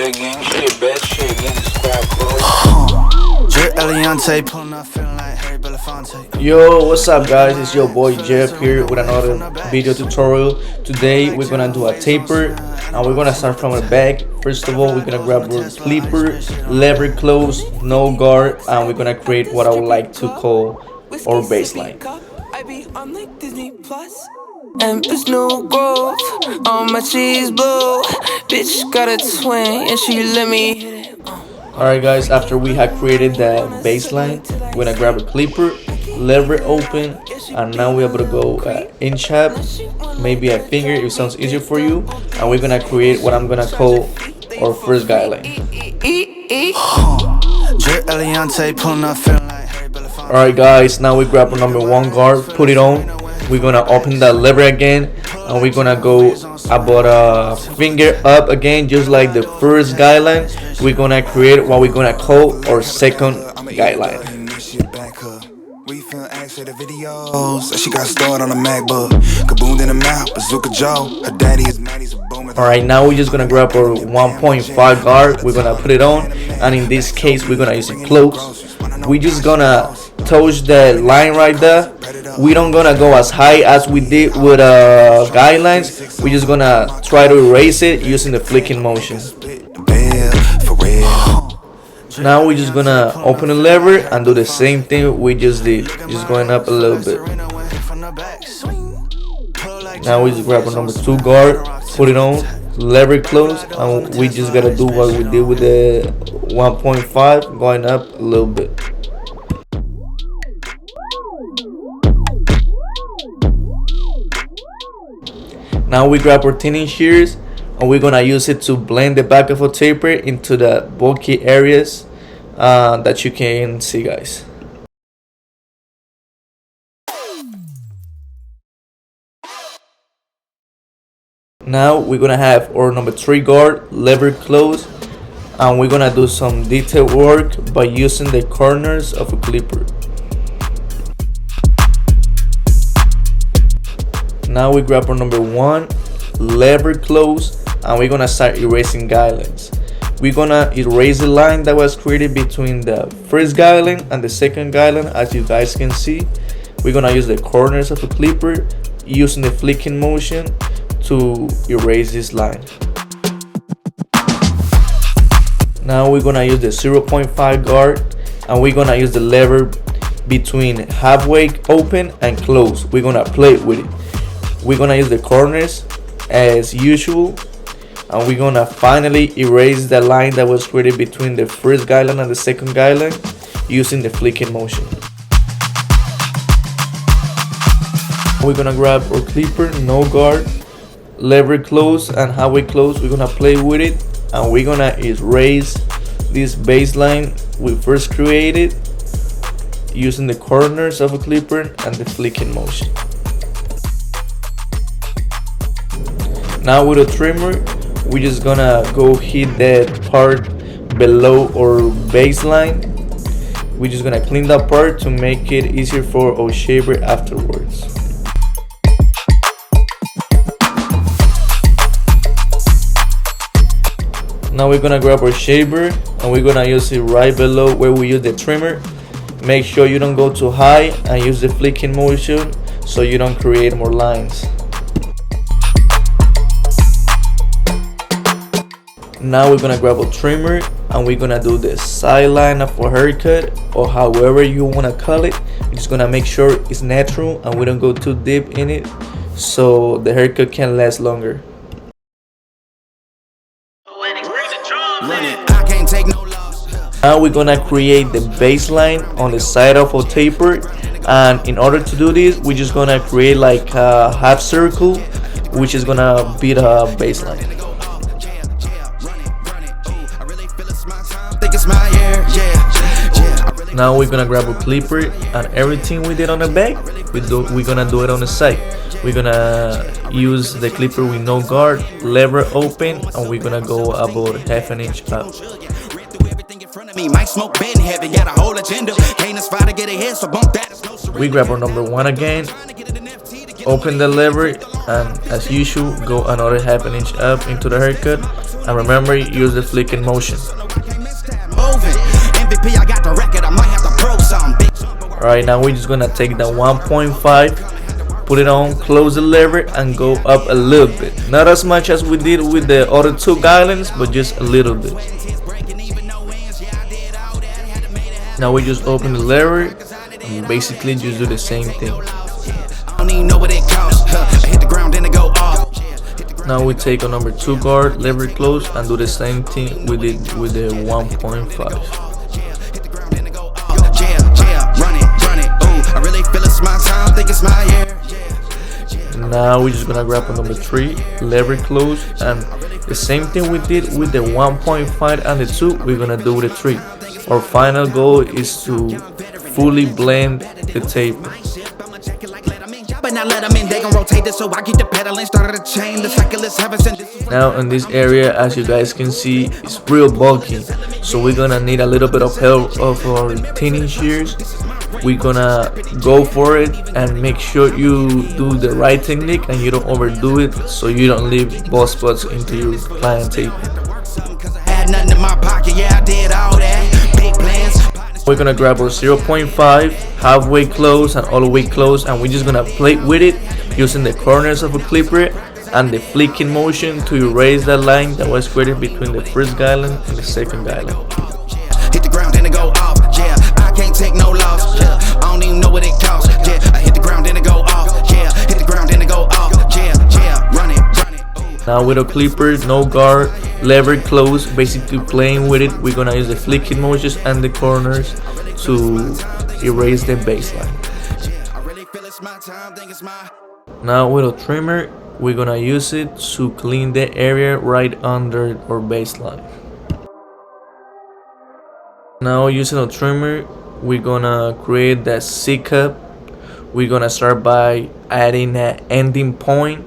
shit gang, shit, bad shit gang, squad close. Yo, what's up guys, it's your boy Jeff here with another video tutorial. Today we're gonna do a taper and we're gonna start from the back. First of all, we're gonna grab our clipper, lever close, no guard, and we're gonna create what I would like to call our baseline. And there's no growth on my cheese blow. Bitch got a twin and she let me hit it. Alright guys, after we have created the baseline, we're gonna grab a clipper, lever open, and now we're able to go inch up, maybe a finger if it sounds easier for you, and we're gonna create what I'm gonna call our first guideline. Alright guys, now we grab our number one guard, put it on. We're gonna open that lever again, and we're gonna go about a finger up again, just like the first guideline. We're gonna create what we're gonna call our second guideline. Alright, now we're just gonna grab our 1.5 guard. We're gonna put it on, and in this case we're gonna use it close. We're just gonna touch the line right there. We don't gonna go as high as we did with guidelines. We're just gonna try to erase it using the flicking motion. Now we're just gonna open the lever and do the same thing we just did, just going up a little bit. Now we just grab our number 2 guard, put it on, lever close, and we just gotta do what we did with the 1.5, going up a little bit. Now we grab our thinning shears and we're gonna use it to blend the back of a taper into the bulky areas that you can see, guys. Now we're gonna have our number 3 guard, lever close, and we're gonna do some detail work by using the corners of a clipper. Now we grab our number 1, lever close, and we're gonna start erasing guidelines. We're gonna erase the line that was created between the first guideline and the second guideline. As you guys can see, we're gonna use the corners of a clipper using the flicking motion to erase this line. Now we're gonna use the 0.5 guard, and we're gonna use the lever between halfway open and close. We're gonna play with it. We're gonna use the corners as usual, and we're gonna finally erase the line that was created between the first guideline and the second guideline using the flicking motion. We're gonna grab our clipper, no guard, lever close, and halfway close. We're gonna play with it, and we're gonna erase this baseline we first created using the corners of a clipper and the flicking motion. Now with a trimmer, we're just gonna go hit that part below our baseline. We're just gonna clean that part to make it easier for our shaver afterwards. Now we're gonna grab our shaver and we're gonna use it right below where we use the trimmer. Make sure you don't go too high and use the flicking motion so you don't create more lines. Now we're gonna grab a trimmer and we're gonna do the sideline of a haircut, or however you wanna call it. We're just gonna make sure it's natural and we don't go too deep in it so the haircut can last longer. Now we're gonna create the baseline on the side of our taper, and in order to do this, we're just gonna create like a half circle, which is gonna be the baseline. Now we're gonna grab a clipper, and everything we did on the back, we're gonna do it on the side. We're gonna use the clipper with no guard, lever open, and we're gonna go about half an inch up. We grab our number 1 again, open the lever, and as usual go another half an inch up into the haircut And remember, use the flicking motion. Alright, now we're just gonna take the 1.5, put it on, close the lever, and go up a little bit. Not as much as we did with the other two guidelines, but just a little bit. Now we just open the lever and basically just do the same thing. Now we take a number 2 guard, lever close, and do the same thing we did with the 1.5. Now we're just gonna grab a number 3, lever close, and the same thing we did with the 1.5 and the 2, we're gonna do with the 3. Our final goal is to fully blend the taper. Now in this area, as you guys can see, it's real bulky, so we're gonna need a little bit of help of our thinning shears. We're gonna go for it and make sure you do the right technique and you don't overdo it, so you don't leave bald spots into your client tape. We're gonna grab our 0.5, halfway close and all the way close, and we're just gonna plate with it using the corners of a clipper and the flicking motion to erase that line that was created between the first guideline and the second guideline. Hit the ground and it go off, yeah. I can't take no loss, yeah. I don't even know what it costs, yeah. I hit the ground and it go off, yeah. Hit the ground and it go off, yeah, yeah. Run it, run it. Now with a clipper, no guard, lever close, basically playing with it, we're gonna use the flicking motions and the corners to erase the baseline. Now with a trimmer, we're gonna use it to clean the area right under our baseline. Now using a trimmer, we're gonna create that C-cup. We're gonna start by adding an ending point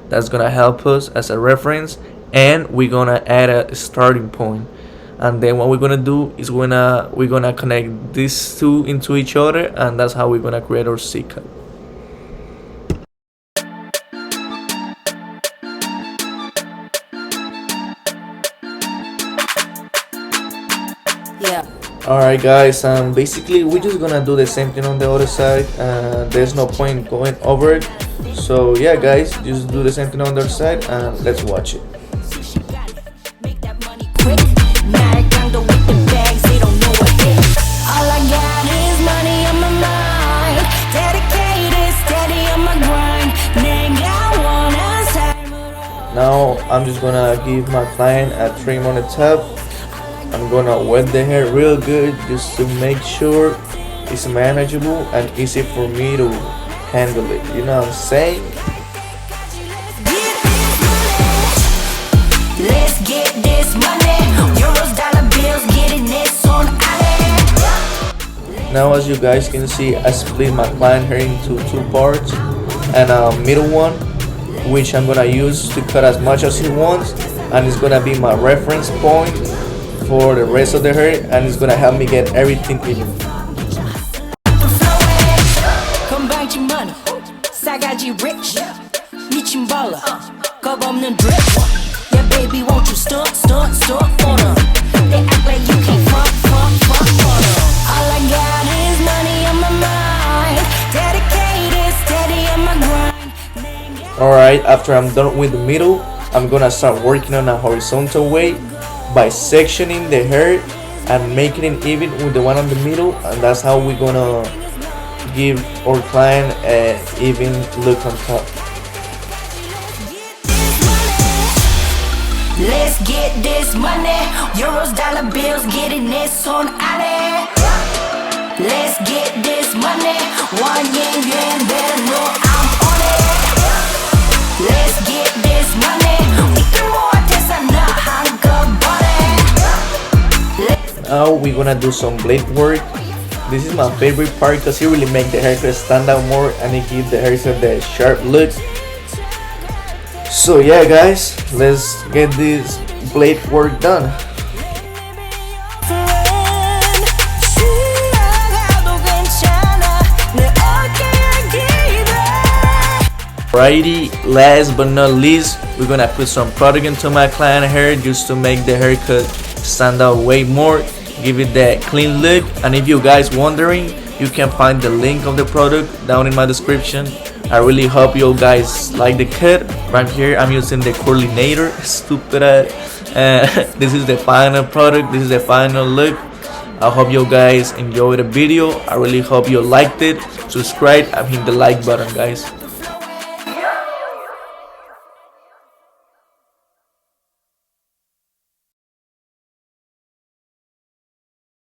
that's gonna help us as a reference, and we're gonna add a starting point. And then what we're gonna do is we're gonna connect these two into each other, and that's how we're gonna create our C-cup. Yeah. Alright guys, basically we're just gonna do the same thing on the other side. There's no point going over it, so yeah guys, just do the same thing on the other side and let's watch it. Now I'm just gonna give my client a trim on the top. I'm gonna wet the hair real good just to make sure it's manageable and easy for me to handle it, you know what I'm saying? Let's get this money. Euros, dollar bills, getting this on. Now as you guys can see, I split my client hair into 2 parts and a middle one, which I'm gonna use to cut as much as he wants, and it's gonna be my reference point for the rest of the hair, and it's gonna help me get everything even. Alright, after I'm done with the middle, I'm gonna start working on a horizontal way by sectioning the hair and making it even with the one on the middle, and that's how we're gonna give our client an even look on top. Let's get this money, euros, dollar bills, getting this on out. Let's get this money, 1 yen, better know I'm on it. Let's get this money, we can more this and not hang up. Now we're gonna do some blade work. This is my favorite part because it really makes the haircut stand out more and it gives the haircut that sharp look. So yeah guys, let's get this blade work done. Alrighty, last but not least, we're gonna put some product into my client hair just to make the haircut stand out way more, give it that clean look. And if you guys wondering, you can find the link of the product down in my description. I really hope you guys like the cut. Right here I'm using the curlinator, stupid ass. This is the final product, this is the final look. I hope you guys enjoyed the video. I really hope you liked it. Subscribe and hit the like button, guys.